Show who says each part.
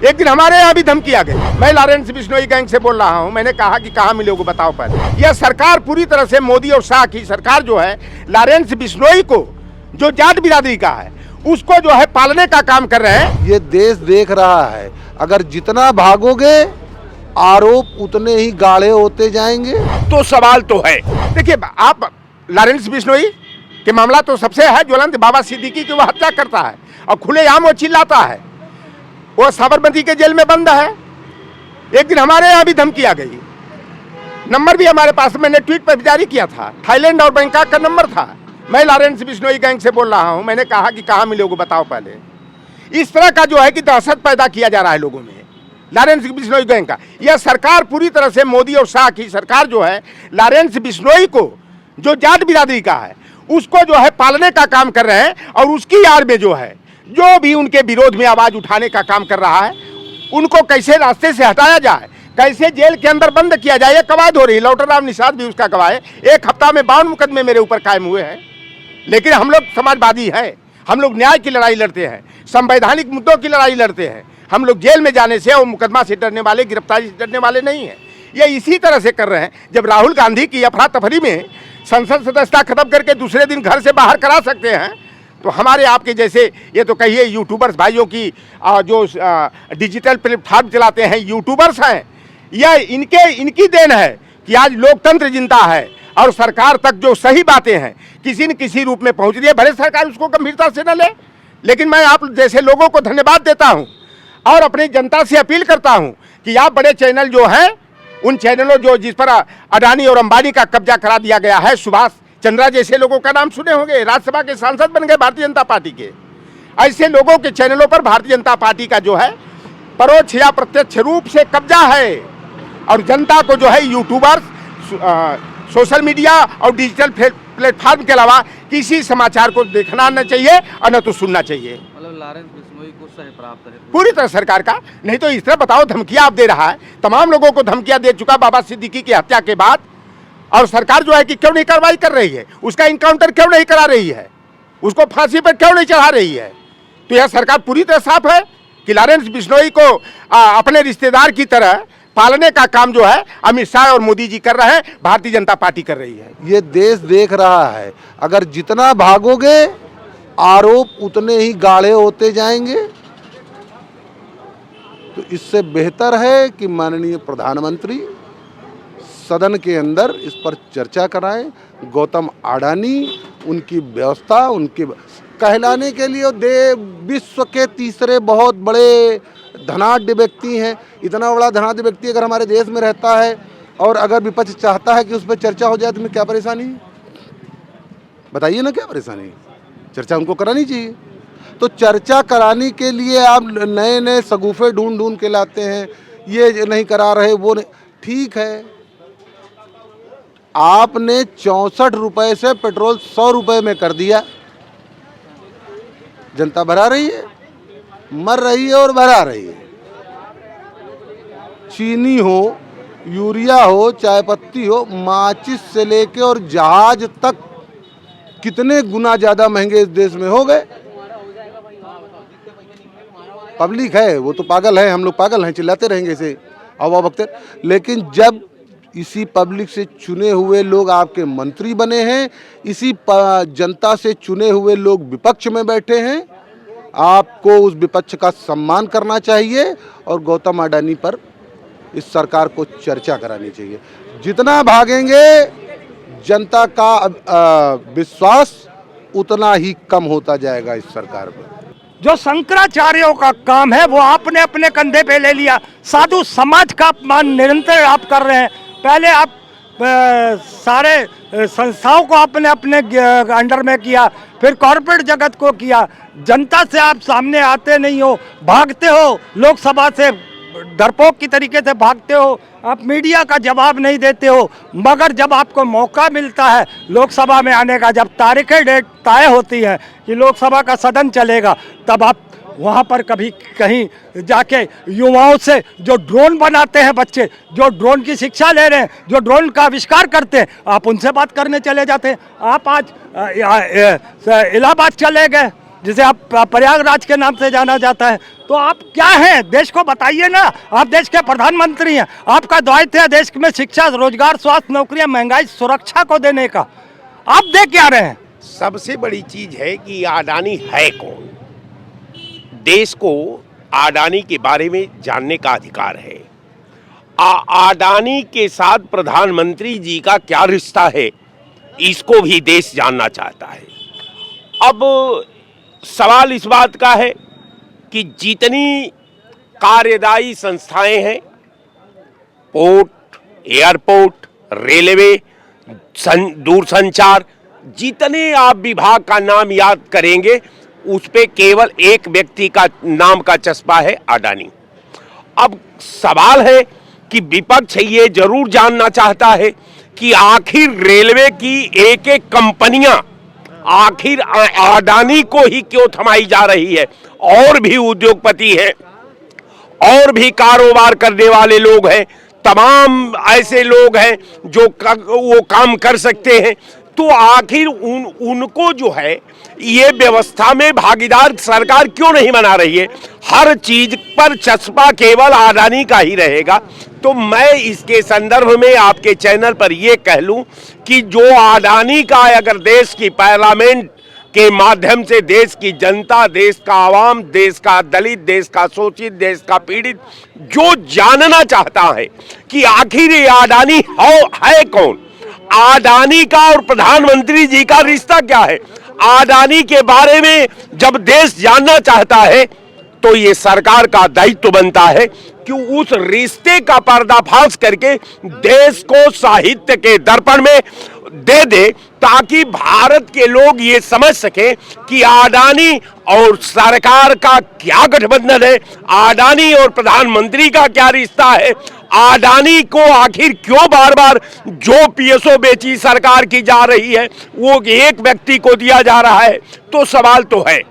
Speaker 1: एक दिन हमारे यहाँ भी धमकी आ गई। मैं लॉरेंस बिश्नोई गैंग से बोल रहा हूँ। मैंने कहा कि कहाँ मिलोगे बताओ पहले। यह सरकार पूरी तरह से मोदी और शाह की सरकार जो है लॉरेंस बिश्नोई को जो जाट बिरादरी का है उसको जो है पालने का काम कर रहे हैं।
Speaker 2: ये देश देख रहा है, अगर जितना भागोगे आरोप उतने ही गाढ़े होते जाएंगे।
Speaker 1: तो सवाल तो है, देखिए आप लॉरेंस बिश्नोई के मामला तो सबसे है ज्वलंत। बाबा सिद्दीकी की वो हत्या करता है और खुलेआम वो चिल्लाता है, वो साबरमती के जेल में बंद है। एक दिन हमारे यहाँ भी धमकी आ गई, नंबर भी हमारे पास, मैंने ट्वीट पर जारी किया था, थाईलैंड और बैंकॉक का नंबर था। मैं लॉरेंस बिश्नोई गैंग से बोल रहा हूँ। मैंने कहा कि कहाँ मिलोगे बताओ पहले। इस तरह का जो है कि दहशत पैदा किया जा रहा है लोगों में लॉरेंस बिश्नोई गैंग का। यह सरकार पूरी तरह से मोदी और शाह की सरकार जो है लॉरेंस बिश्नोई को जो जाट बिरादरी का है उसको जो है पालने का काम कर रहे हैं। और उसकी आड़ में जो है जो भी उनके विरोध में आवाज उठाने का काम कर रहा है उनको कैसे रास्ते से हटाया जाए, कैसे जेल के अंदर बंद किया जाए, ये कवायद हो रही है। लौटरराम निषाद भी उसका गवाह है। एक हफ्ता में 52 मुकदमे मेरे ऊपर कायम हुए हैं। लेकिन हम लोग समाजवादी हैं, हम लोग न्याय की लड़ाई लड़ते हैं, संवैधानिक मुद्दों की लड़ाई लड़ते हैं। हम लोग जेल में जाने से और मुकदमा से डरने वाले, गिरफ्तारी से डरने वाले नहीं हैं। ये इसी तरह से कर रहे हैं। जब राहुल गांधी की अफरा तफरी में संसद सदस्यता खत्म करके दूसरे दिन घर से बाहर करा सकते हैं, तो हमारे आपके जैसे ये तो कहिए यूट्यूबर्स भाइयों की जो डिजिटल प्लेटफॉर्म चलाते हैं यूट्यूबर्स हैं, यह इनकी देन है कि आज लोकतंत्र जिंदा है और सरकार तक जो सही बातें हैं किसी न किसी रूप में पहुंच रही है। भले सरकार उसको गंभीरता से न ले, लेकिन मैं आप जैसे लोगों को धन्यवाद देता हूं और अपनी जनता से अपील करता हूं कि आप बड़े चैनल जो हैं, उन चैनलों जो जिस पर अडानी और अंबानी का कब्जा करा दिया गया है, सुभाष चंद्रा जैसे लोगों का नाम सुने होंगे, राज्यसभा के सांसद बन गए भारतीय जनता पार्टी के। ऐसे लोगों के चैनलों पर भारतीय जनता पार्टी का जो है परोक्ष या प्रत्यक्ष रूप से कब्जा है। और जनता को जो है यूट्यूबर्स, सोशल मीडिया और डिजिटल प्लेटफॉर्म के अलावा किसी समाचार को देखना न चाहिए और न तो सुनना चाहिए।
Speaker 3: मतलब लॉरेंस बिश्नोई को सह प्राप्त है
Speaker 1: पूरी तरह सरकार का। नहीं तो इस तरह बताओ धमकियां आप दे रहा है, तमाम लोगों को धमकियां दे चुका बाबा सिद्दीकी की हत्या के बाद। और सरकार जो है कि क्यों नहीं कार्रवाई कर रही है, उसका इनकाउंटर क्यों नहीं करा रही है, उसको फांसी पर क्यों नहीं चढ़ा रही है। तो यह सरकार पूरी तरह साफ है कि लॉरेंस बिश्नोई को अपने रिश्तेदार की तरह पालने का काम जो है अमित शाह और मोदी जी कर रहे हैं, भारतीय जनता पार्टी कर रही है।
Speaker 2: ये देश देख रहा है, अगर जितना भागोगे आरोप उतने ही गाढ़े होते जाएंगे। तो इससे बेहतर है कि माननीय प्रधानमंत्री सदन के अंदर इस पर चर्चा कराएं। गौतम अडानी उनकी व्यवस्था उनके कहलाने के लिए विश्व के तीसरे बहुत बड़े धनाढ्य व्यक्ति हैं। इतना बड़ा धनाढ्य व्यक्ति अगर हमारे देश में रहता है और अगर विपक्ष चाहता है कि उस पर चर्चा हो जाए तो क्या परेशानी है? बताइए ना, क्या परेशानी है? चर्चा उनको करानी चाहिए। तो चर्चा कराने के लिए आप नए नए सगुफे ढूंढ ढूंढ के लाते हैं, ये नहीं करा रहे, वो नहीं। ठीक है, आपने 64 रुपए से पेट्रोल 100 रुपए में कर दिया, जनता भरा रही है, मर रही है और भरा रही है। चीनी हो, यूरिया हो, चाय पत्ती हो, माचिस से लेके और जहाज तक कितने गुना ज़्यादा महंगे इस देश में हो गए। पब्लिक है वो तो पागल है, हम लोग पागल हैं, चिल्लाते रहेंगे इसे हवा बकते। लेकिन जब इसी पब्लिक से चुने हुए लोग आपके मंत्री बने हैं, इसी जनता से चुने हुए लोग विपक्ष में बैठे हैं, आपको उस विपक्ष का सम्मान करना चाहिए और गौतम अडानी पर इस सरकार को चर्चा करानी चाहिए। जितना भागेंगे जनता का विश्वास उतना ही कम होता जाएगा इस सरकार पर।
Speaker 4: जो शंकराचार्यों का काम है वो आपने अपने कंधे पे ले लिया। साधु समाज का अपमान निरंतर आप कर रहे हैं। पहले आप सारे संस्थाओं को आपने अपने अंडर में किया, फिर कॉर्पोरेट जगत को किया। जनता से आप सामने आते नहीं हो, भागते हो, लोकसभा से डरपोक की तरीके से भागते हो, आप मीडिया का जवाब नहीं देते हो। मगर जब आपको मौका मिलता है लोकसभा में आने का, जब तारीखें डेट तय होती है कि लोकसभा का सदन चलेगा, तब आप वहाँ पर कभी कहीं जाके युवाओं से, जो ड्रोन बनाते हैं बच्चे, जो ड्रोन की शिक्षा ले रहे हैं, जो ड्रोन का आविष्कार करते हैं, आप उनसे बात करने चले जाते हैं। आप आज इलाहाबाद चले गए, जिसे आप प्रयागराज के नाम से जाना जाता है, तो आप क्या हैं, देश को बताइए ना। आप देश के प्रधानमंत्री हैं, आपका दायित्व है देश में शिक्षा, रोजगार, स्वास्थ्य, नौकरियां, महंगाई, सुरक्षा को देने का। आप दे क्या रहे हैं?
Speaker 1: सबसे बड़ी चीज है कि अडानी है कौन। देश को अडानी के बारे में जानने का अधिकार है। अडानी के साथ प्रधानमंत्री जी का क्या रिश्ता है, इसको भी देश जानना चाहता है। अब सवाल इस बात का है कि जितनी कार्यदायी संस्थाएं हैं, पोर्ट, एयरपोर्ट, रेलवे, दूरसंचार, जितने आप विभाग का नाम याद करेंगे उस पे केवल एक व्यक्ति का नाम का चस्पा है, अडानी। अब सवाल है कि विपक्ष ये जरूर जानना चाहता है कि आखिर रेलवे की एक एक कंपनियां आखिर अडानी को ही क्यों थमाई जा रही है। और भी उद्योगपति हैं, और भी कारोबार करने वाले लोग हैं, तमाम ऐसे लोग हैं जो वो काम कर सकते हैं। तो आखिर उनको जो है ये व्यवस्था में भागीदार सरकार क्यों नहीं बना रही है। हर चीज पर चस्पा केवल अडानी का ही रहेगा। तो मैं इसके संदर्भ में आपके चैनल पर ये कह लूं कि जो अडानी का अगर देश की पार्लियामेंट के माध्यम से देश की जनता, देश का आवाम, देश का दलित, देश का शोषित, देश का पीड़ित जो जानना चाहता है कि आखिर ये अडानी है कौन, अडानी का और प्रधानमंत्री जी का रिश्ता क्या है, अडानी के बारे में जब देश जानना चाहता है तो ये सरकार का दायित्व बनता है कि उस रिश्ते का पर्दाफाश करके देश को साहित्य के दर्पण में दे दे, ताकि भारत के लोग ये समझ सकें कि अडानी और सरकार का क्या गठबंधन है, अडानी और प्रधानमंत्री का क्या रिश्ता है, अडानी को आखिर क्यों बार बार जो पीएसओ बेची सरकार की जा रही है वो एक व्यक्ति को दिया जा रहा है। तो सवाल तो है।